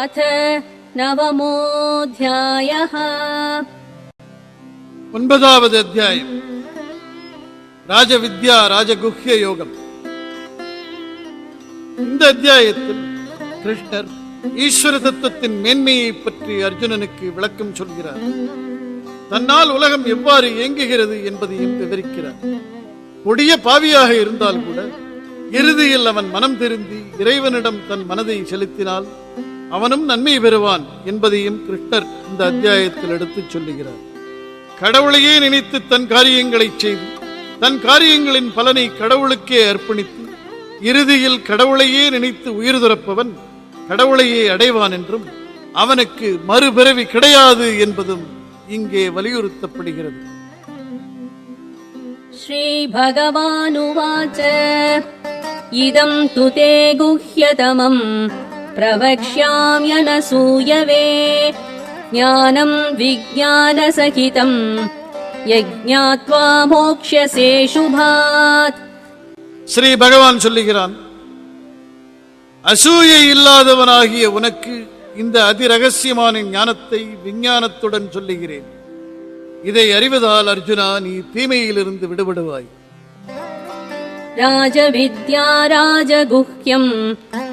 अथ नवमोऽध्यायः। ஒன்பதாவது அத்தியாயம். ராஜவித்யா ராஜகுஹ்ய யோகம். இந்த அத்தியாயத்தில் கிருஷ்ணர் ஈஸ்வர தத்துவத்தின் மேன்மையை பற்றி அர்ஜுனனுக்கு விளக்கம் சொல்கிறார். தன்னால் உலகம் எவ்வாறு இயங்குகிறது என்பதையும் விவரிக்கிறார். கொடிய பாவியாக இருந்தால் கூட இறுதியில் அவன் மனம் திருந்தி இறைவனிடம் தன் மனதை செலுத்தினால் அவனும் நன்மை பெறுவான் என்பதையும் கிருஷ்ணர் இந்த அத்தியாயத்தில் எடுத்துச் சொல்லுகிறார். கடவுளையே நினைத்து தன் காரியங்களை செய்து தன் காரியங்களின் பலனை கடவுளுக்கே அர்ப்பணித்து இறுதியில் கடவுளையே நினைத்து உயிர் துறப்பவன் கடவுளையே அடைவான் என்றும் அவனுக்கு மறுபிறவி கிடையாது என்பதும் இங்கே வலியுறுத்தப்படுகிறது. ஸ்ரீ பகவானுவாச்ச இதம் து தே குஹ்யதமம் பிரவக்ஷ்யாம்யனசூயவே ஞானம் விஜ்ஞானசகிதம் யஜ்ஞாத்வா மோக்ஷ்யசே சுபாத். ஸ்ரீ பகவான் சொல்லுகிறான், அசூயை இல்லாதவனாகிய உனக்கு இந்த அதிரகசியமான ஞானத்தை விஞ்ஞானத்துடன் சொல்லுகிறேன். இதை அறிவதால் அர்ஜுனா நீ தீமையிலிருந்து விடுபடுவாய். ராஜவித்யா ராஜகுஹ்யம்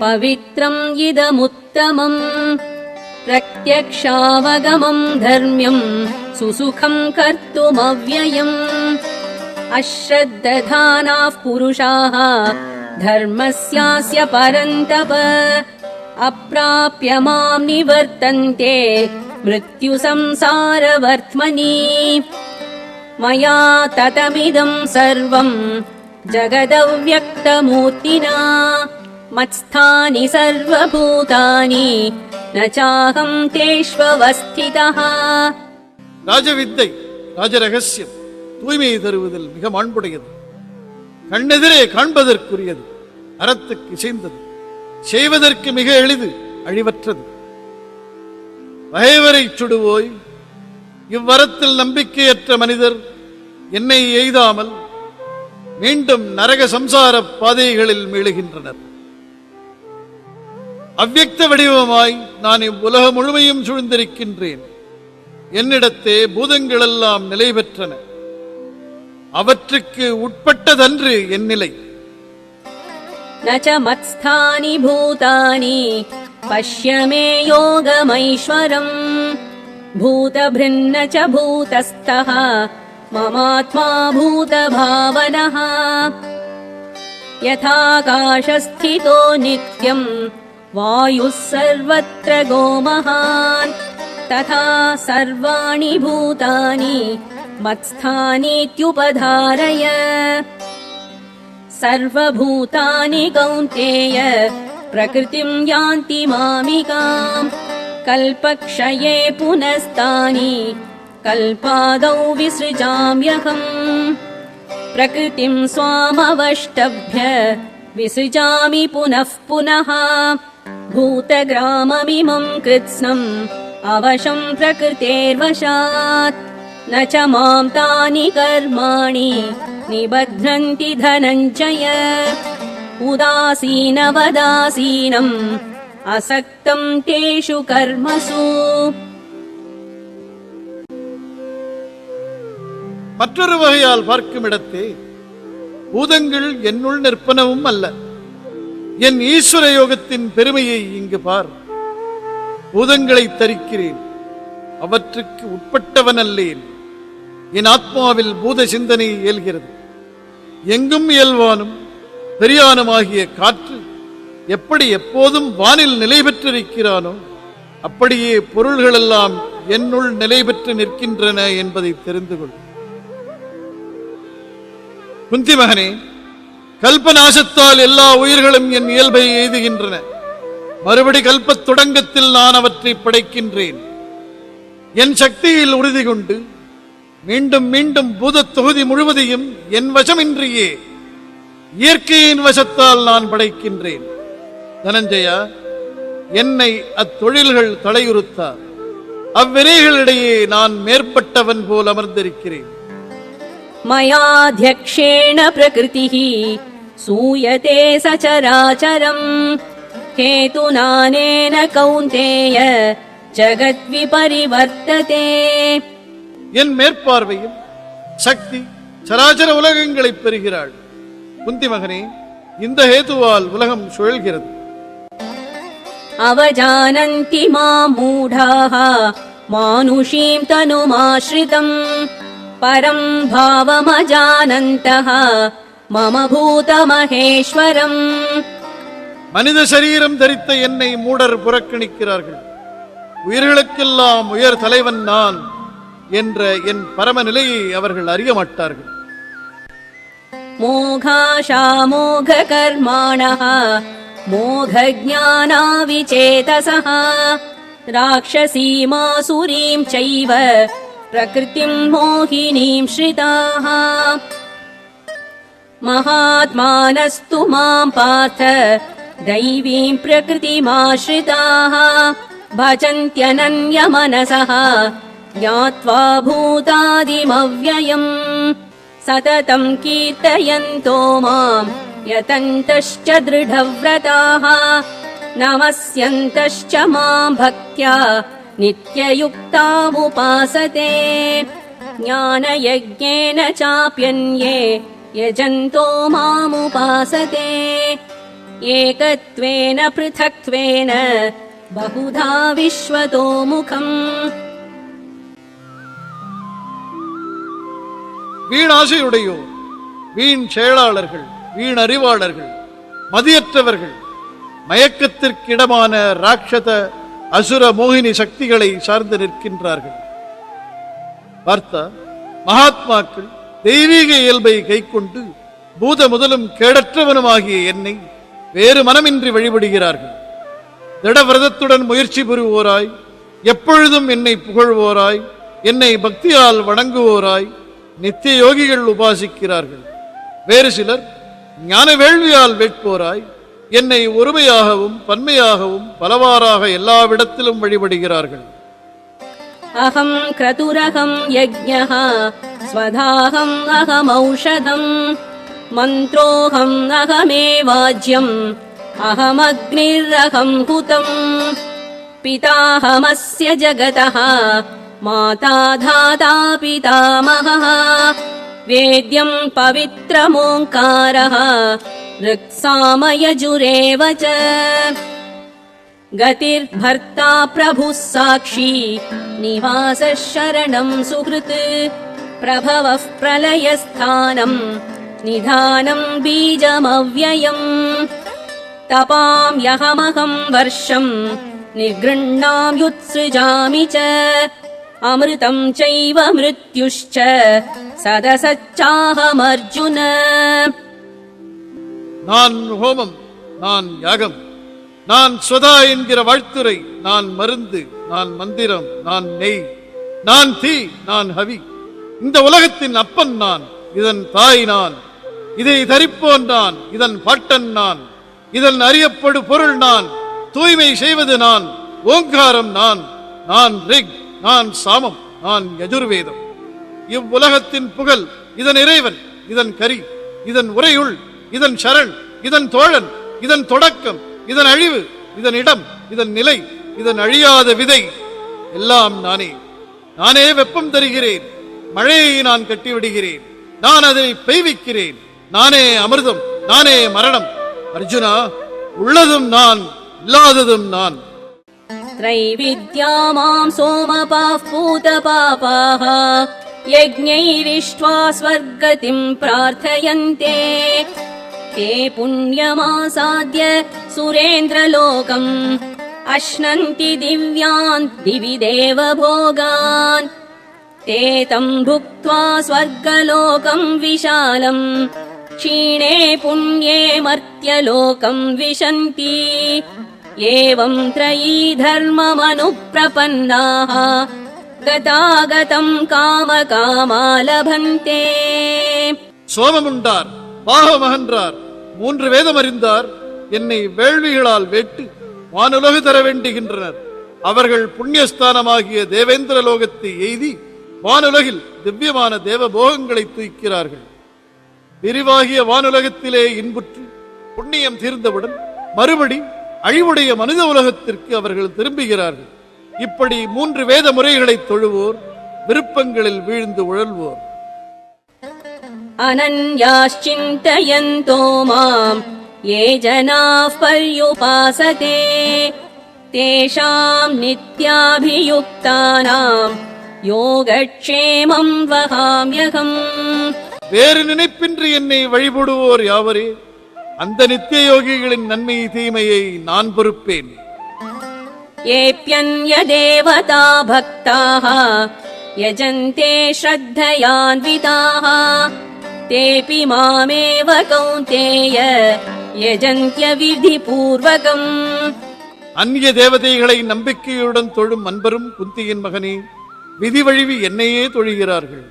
பவித்ரம் இதமுத்தமம் பிரத்யக்ஷாவகமம் தர்ம்யம் சுசுகம் கர்த்துமவ்யயம் அஸ்ரத்ததானாஃ புருஷாः தர்மஸ்யாஸ்ய பரந்தப அப்ராப்ய மாம் நிவர்த்தந்தே மிருத்யு சம்சாரவர்த்மனி மயா ததமிதம் சர்வம் ஜகதவ்யக்தமூர்த்தினா மத்ஸ்தானி சர்வபூதானி ந சாஹம் தேஷ்வவஸ்திதः. ராஜவித்தை ராஜரகசியம் தூய்மையை தருவதில் மிக மாண்புடையது, கண்ணெதிரே காண்பதற்குரியது, அறத்துக்கு இசைந்தது, செய்வதற்கு மிக எளிது, அழிவற்றது. பகைவரை சுடுவோய், இவ்வரத்தில் நம்பிக்கையற்ற மனிதர் என்னை எய்தாமல் மீண்டும் நரக சம்சார பாதைகளில் மீளுகின்றனர். அவ்யக்த வடிவமாய் நான் இவ்வுலகம் முழுமையும் சூழ்ந்திருக்கின்றேன். என்னிடத்தே பூதங்களெல்லாம் நிலை பெற்றன. அவற்றுக்கு உட்பட்டதன்று என் நிலை. நச மத்ஸ்தானி பூதானி பஷ்ய மே யோகமைஸ்வரம் பூதபிருன்ன ச பூதஸ்தஹ மமாத்மா பூதபாவனஹ யதாகாசஸ்திதோ நித்யம் வாயுஸ் சர்வத்ர கோமஹான் ததா சர்வாணி பூதானி மத்ஸ்தானீத்யுபதாரய சர்வபூதானி கௌந்தேய பிரகிருதிம் யாந்தி மாமிகாம் கல்பக்ஷயே புனஸ்தானி கல்பாதௌ விஸ்ருஜாம்யகம் பிரகிருதிம் ஸ்வாமவஷ்டப்ய விஸ்ருஜாமி புனః புனः பூதகிராமமிமம் கிருத்ஸ்னம் அவசம் பிரகிருதேர்வசாத் ந ச மாம் தானி கர்மாணி நிபத்ரந்தி தனஞ்சய உதாசீனவதாசீனம் அசக்தம் தேஷு கர்மசு. மற்றொரு வகையால் பார்க்கும் இடத்தே பூதங்கள் என்னுள் நிற்பனவும் அல்ல. என் ஈஸ்வர யோகத்தின் பெருமையை இங்கு பார். பூதங்களை தரிக்கிறேன், அவற்றுக்கு உட்பட்டவன் அல்லேன். என் ஆத்மாவில் பூத சிந்தனை இயல்கிறது. எங்கும் இயல்வானும் பெரியானுமாகிய காற்று எப்படி எப்போதும் வானில் நிலை பெற்றிருக்கிறானோ அப்படியே பொருள்களெல்லாம் என்னுள் நிலை பெற்று நிற்கின்றன என்பதை தெரிந்து கொள். குந்தி மகனே, கல்பநாசத்தால் எல்லா உயிர்களும் என் இயல்பை எய்துகின்றன. மறுபடி கல்பத் தொடங்கத்தில் நான் அவற்றை படைக்கின்றேன். என் சக்தியில் உறுதி கொண்டு மீண்டும் மீண்டும் பூதத் தொகுதி முழுவதையும் என் வசமின்றியே இயற்கையின் வசத்தால் நான் படைக்கின்றேன். தனஞ்சயா, என்னை அத்தொழில்கள் தலையுறுத்தார். அவ்வினைகளிடையே நான் மேற்பட்டவன் போல் அமர்ந்திருக்கிறேன். மயாத்யக்ஷேண பிரகிருதிஹி சூயதே சசராசரம் हेतुनानेन कौन्तेय जगद्विपरिवर्तते. என் மேற்பார்வையில் சக்தி சராச்சர உலகங்களை பெறுகிறாள். குந்தி மகனே, இந்த ஹேதுவால் உலகம் சுழல்கிறது. அவஜானந்தி மாம் மூடாः மானுஷீம் தனுமாஸ்ரிதம் பரம் பாவமஜானந்தः மம பூதமஹேஸ்வரம். மனித சரீரம் தரித்த என்னை மூடர் புறக்கணிக்கிறார்கள். உயிர்களுக்கெல்லாம் உயர் தலைவன் நான் என்ற என் பரம நிலையை அவர்கள் அறிய மாட்டார்கள். மோகாஷாமோக கர்மாணः மோகஜ்ஞானா விசேதசः ராக்ஷசீமாசுரீம் சைவ பிரகிருதிம் மோகினீம் ஸ்ரிதாः. மகாத்மானஸ்து மாம் பார்த்த दैवीं प्रकृतिमाश्रिताः भजन्त्यनन्यमनसः ज्ञात्वा भूतादिमव्ययम् सततं कीर्तयन्तो माम् यतन्तश्च दृढव्रताः नमस्यन्तश्च माम् भक्त्या नित्ययुक्तामुपासते ज्ञानयज्ञेन चाप्यन्ये यजन्तो मामुपासते ஏகத்வேன ப்ருதக்த்வேன பகுதா விஸ்வதோமுகம். வீணாசையுடையோர், வீண் செயலாளர்கள், வீண் அறிவாளர்கள், மதியற்றவர்கள், மயக்கத்திற்கிடமான ராட்சத அசுர மோகினி சக்திகளை சார்ந்து நிற்கின்றார்கள். பார்த்தா, மகாத்மாக்கள் தெய்வீக இயல்பை கைக்கொண்டு பூத முதலும் கேடற்றவனுமாகிய என்னை வேறு மனமின்றி வழிபடுகிறார்கள். திடவிரதத்துடன் முயற்சி பெறுவோராய், எப்பொழுதும் என்னை புகழ்வோராய், என்னை பக்தியால் வணங்குவோராய் நித்திய யோகிகள் உபாசிக்கிறார்கள். வேறு சிலர் ஞான வேள்வியால் வேட்போராய் என்னை ஒருமையாகவும் பன்மையாகவும் பலவாறாக எல்லாவிடத்திலும் வழிபடுகிறார்கள். அகம் க்ரதுரகம் யஜ்ஞः ஸ்வதாஹம் அகம் ஔஷதம் மந்த்ரோஹம் அகமேவாஜ்யம் அகமக்னிரகம் ஹுதம் பிதாஹமஸ்ய ஜகதः மாதா தாதா பிதாமஹः வேத்யம் பவித்ரமோங்காரः ருக்சாமயஜுரேவ ச கதிர்பர்த்தா பிரபுः சாக்ஷி நிவாசः சரணம் சுஹ்ருத் பிரபவः பிரலயஸ்தானம் நிதானம் பீஜமவ்யயம் தபாம்யஹமஹம் வர்ஷம் நிர்கிருண்ணாம் யுத்ஸுஜாமி ச அமிர்தம் சைவ மிருத்யுஷ்ச சதசச்சாஹமர்ஜுன. நான் ஹோமம், நான் யாகம், நான் ஸ்வதா என்கிற வாழ்த்துரை, நான் மருந்து, நான் மந்திரம், நான் நெய், நான் தீ, நான் ஹவி. இந்த உலகத்தின் அப்பன் நான், இதன் தாய் நான், இதை தரிப்போன் நான், இதன் பாட்டன் நான், இதன் அறியப்படு பொருள் நான், தூய்மை செய்வது நான், ஓங்காரம் நான், நான் ரிக், நான் சாமம், நான் யஜுர்வேதம். இவ்வுலகத்தின் புகழ் இதன் இறைவன், இதன் கரி, இதன் உரையுள், இதன் சரண், இதன் தோழன், இதன் தொடக்கம், இதன் அழிவு, இதன் இடம், இதன் நிலை, இதன் அழியாத விதை எல்லாம் நானே. நானே வெப்பம் தருகிறேன், மழையை நான் கட்டிவிடுகிறேன், நான் அதை பெய்விக்கிறேன். நானே அமிர்தம், நானே மரணம். அர்ஜுனா, உள்ளதும் நான், இல்லாததும் நான். த்ரைவித்யா மாம் சோமபாः பூதபாபாः யஜ்ஞைரிஷ்ட்வா ஸ்வர்கதிம் பிரார்த்தயந்தே தே புண்ணியமாசாத்ய சுரேந்திரலோகம் அஷ்னந்தி திவ்யான் திவி தேவ போகான் தே தம் புக்த்வா ஸ்வர்கலோகம் விஷாலம் क्षीणे पुण्ये मर्त्यलोकं विशन्ति एवं त्रयी धर्ममनुप्रपन्नाः गतागतं कामकामा लभन्ते. சோமமுண்டார், பாகமகன்றார், 3 வேதம் அறிந்தார், என்னை வேள்விகளால் வேட்டு வானுலகு தர வேண்டுகின்றனர். அவர்கள் புண்ணியஸ்தானமாகிய தேவேந்திர லோகத்தை எய்தி வானுலகில் திவ்யமான தேவ போகங்களை தூய்க்கிறார்கள். விரிவாகிய வானுலகத்திலே இன்புற்று புண்ணியம் தீர்ந்தவுடன் மறுபடி அழிவுடைய மனித உலகத்திற்கு அவர்கள் திரும்புகிறார்கள். இப்படி 3 வேத முறைகளை தொழுவோர், விருப்பங்களில் வீழ்ந்து உழல்வோர். அனன்யாச்சிந்தயந்தோ மாம் ये जनाः पर्युपासते तेषाम् नित्याभियुक्तानाम् योगक्षेमम् वहाम्यहम्. வேறு நினைப்பின்றி என்னை வழிபடுவோர் யாவரே, அந்த நித்திய யோகிகளின் நன்மை தீமையை நான் பொறுப்பேன். येऽप्यन्य देवता भक्ताः यजन्ते श्रद्धयान्विताः तेऽपि मामेव कौन्तेय यजन्त्य विधिपूर्वकम्. அந்நிய தேவதைகளை நம்பிக்கையுடன் தொழும் அன்பரும் குந்தியின் மகனே, விதி வழிவி என்னையே தொழுகிறார்கள்.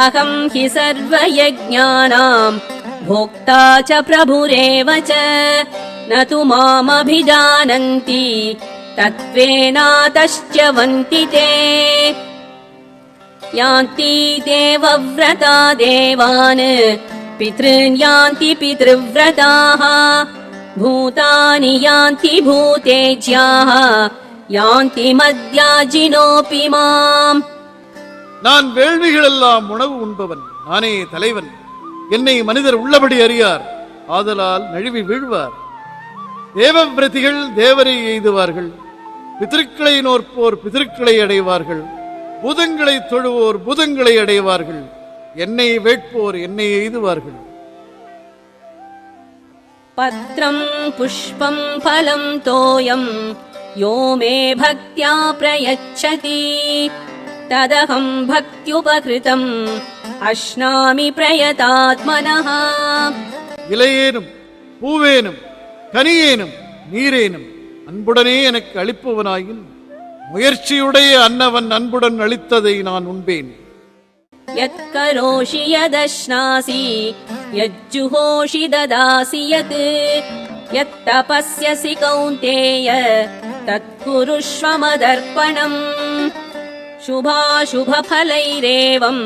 अहम् हि सर्वयज्ञानाम् भोक्ता च प्रभुरेव च न तु मामभिजानन्ति तत्त्वेनातश्च वन्ति ते. यान्ति देवव्रता देवान् पितॄन् यान्ति पितृव्रताः भूतानि यान्ति भूतेज्याः यान्ति मद्याजिनोऽपि माम्. நான் வேள்விகளெல்லாம் உணவு உண்பவன், நானே தலைவன். என்னை மனிதர் உள்ளபடி அறியார், ஆதலால் நழுவி வீழ்வார். தேவவிரதிகள் தேவரை எய்துவார்கள், பிதற்களை நோற்போர் பிதற்களை அடைவார்கள், பூதங்களை தொழுவோர் பூதங்களை அடைவார்கள், என்னை வேட்போர் என்னை எய்துவார்கள். पत्रम् पुष्पम् फलम् तोयम् यो मे भक्त्या प्रयच्छति तदहम् भक्त्युपकृतम् अश्नामि प्रयतात्मनः. இலையேனும் பூவேனும் கனியேனும் நீரேனும் அன்புடனே எனக்கு அளிப்பவனாயின் முயற்சியுடைய அன்னவன் அன்புடன் அளித்ததை நான் உண்பேன். यत्करोषि यदश्नासि यज्जुहोषि ददासि यत् यत्तपस्यसि कौन्तेय तत्कुरुष्व मदर्पणम्. शुभाशुभफलैरेवम्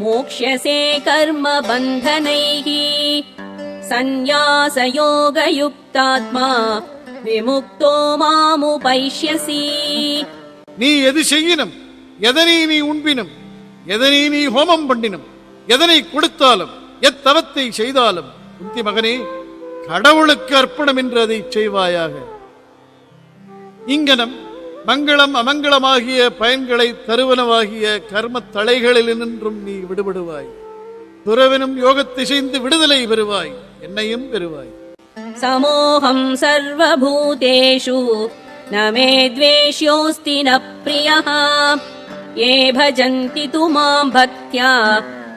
मोक्ष्यसे कर्मबन्धनैः सन्न्यासयोगयुक्तात्मा विमुक्तो मामुपैष्यसि. நீ எது செய்யினும், எதனை நீ உண்பினும், எதனை நீ ஹோமம் பண்ணினும், எதனை கொடுத்தாலும், எத்தவத்தை செய்தாலும், குந்தி மகனே, கடவுளுக்கு அர்ப்பணம் என்று அதை செய்வாயாக. இங்கனம் மங்களம் அமங்கலமாகிய பயன்களை தருவனவாகிய கர்ம தலைகளினின்றும் நீ விடுபடுவாய். துறவினும் யோகத்தை செய்து விடுதலை பெறுவாய், என்னையும் பெறுவாய். समोऽहम् सर्वभूतेषु न मे द्वेष्योऽस्ति न प्रियः ये भजन्ति तु माम् भक्त्या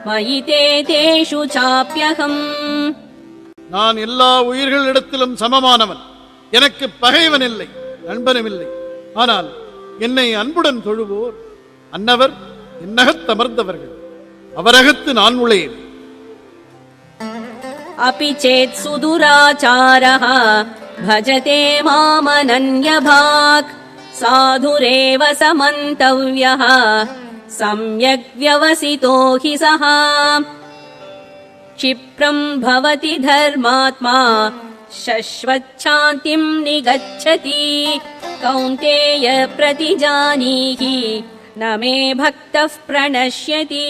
मयि ते तेषु चाप्यहम्. நான் எல்லா உயிர்களிடத்திலும் சமமானவன், எனக்கு பகைவன் இல்லை, நண்பனும் இல்லை. ஆனால் என்னை அன்புடன் தொழுவோர் அன்னவர் என்னகத்தமர்ந்தவர்கள், அவரகத்து நான் உளேன். अपि चेत् सुदुराचारः भजते मामनन्यभाक् साधुरेव समन्तव्यः सम्यग् व्यवसितो हि सः. क्षिप्रम् भवति धर्मात्मा शश्वच्छान्तिम् निगच्छति कौन्तेय प्रतिजानीहि न मे भक्तः प्रणश्यति.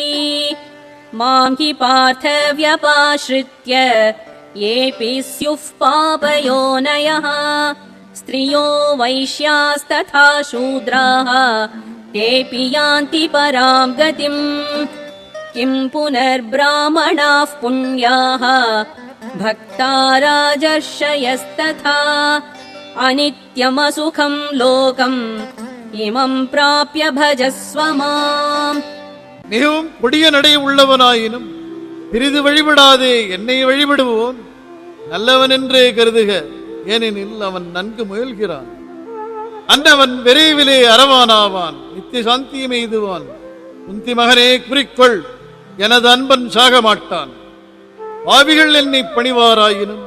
माम् हि पार्थ व्यपाश्रित्य येऽपि स्युः पापयोनयः स्त्रियो वैश्यास्तथा शूद्राः तेऽपि यान्ति पराम् गतिम्. किम् पुनर्ब्राह्मणाः पुण्याः भक्ता राजर्षयस्तथा अनित्यमसुखम् लोकम् इमम् प्राप्य भजस्व माम्. மிகவும் கொடிய நடை உள்ளவனாயினும் பிரிது வழிபடாதே என்னை வழிபடுவோன் நல்லவன் என்றே கருதுக, ஏனெனில் அவன் நன்கு முயல்கிறான். அன்னவன் விரைவிலே அறவானாவான், நித்திய சாந்தியும் எய்துவான். குந்தி மகனே, குறிக்கொள், எனது அன்பன் சாக மாட்டான். பாவிகள் என்னை பணிவாராயினும்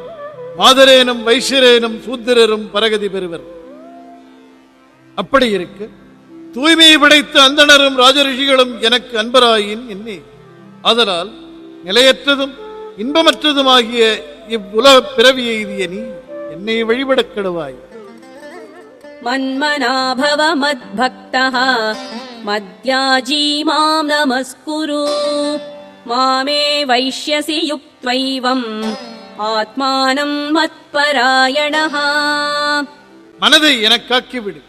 மாதரேனும் வைசியரேனும் சூத்திரரும் பரகதி பெறுவர். அப்படி இருக்க தூய்மையை படைத்த அந்தணரும் ராஜரிஷிகளும் எனக்கு அன்பராயின் என்னே. அதனால் நிலையற்றதும் இன்பமற்றதுமாகிய இவ்வுலக பிறவி எய்திய நீ என்னை வழிபடக் கெடுவாய். மன்மனாபவ மத்பக்தः மத்யாஜீ மாம் நமஸ்குரு மாமே வைஷ்யசி யுக்த்வைவம் ஆத்மானம் மத்பராயணः. மனதை எனக்காக்கிவிடு,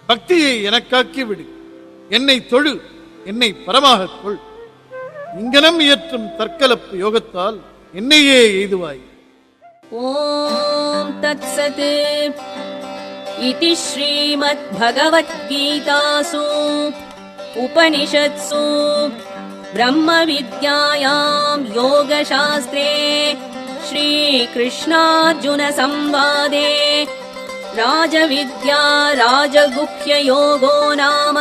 பக்தியை எனக்காக்கிவிடு, என்னை தொழு, என்னை பரமாகக் கொள். இங்கனம் இயற்றும் தற்கலப்பு யோகத்தால் என்னையே எய்துவாய். ஓம் தத்சத். இதி ஸ்ரீமத்பகவத்கீதாசு உபனிஷத்சு பிரம்ம வித்யாயாம் யோகசாஸ்திரே ஸ்ரீகிருஷ்ணார்ஜுன சம்வாதே ராஜவித்யா ராஜகுஹ்ய யோகோ நாம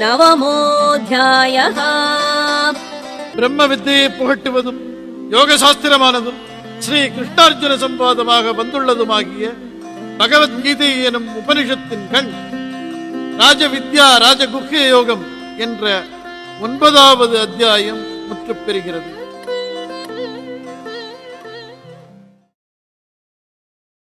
நவமோத்யாயः. பிரம்ம வித்தையை புகட்டுவதும் யோக சாஸ்திரமானதும் ஸ்ரீ கிருஷ்ணார்ஜுன சம்வாதமாக வந்துள்ளதுமாகிய பகவத்கீதை எனும் உபனிஷத்தின் கண் ராஜவித்யா ராஜகுஹ்ய யோகம் என்ற 9வது அத்தியாயம் முற்றுப் பெறுகிறது.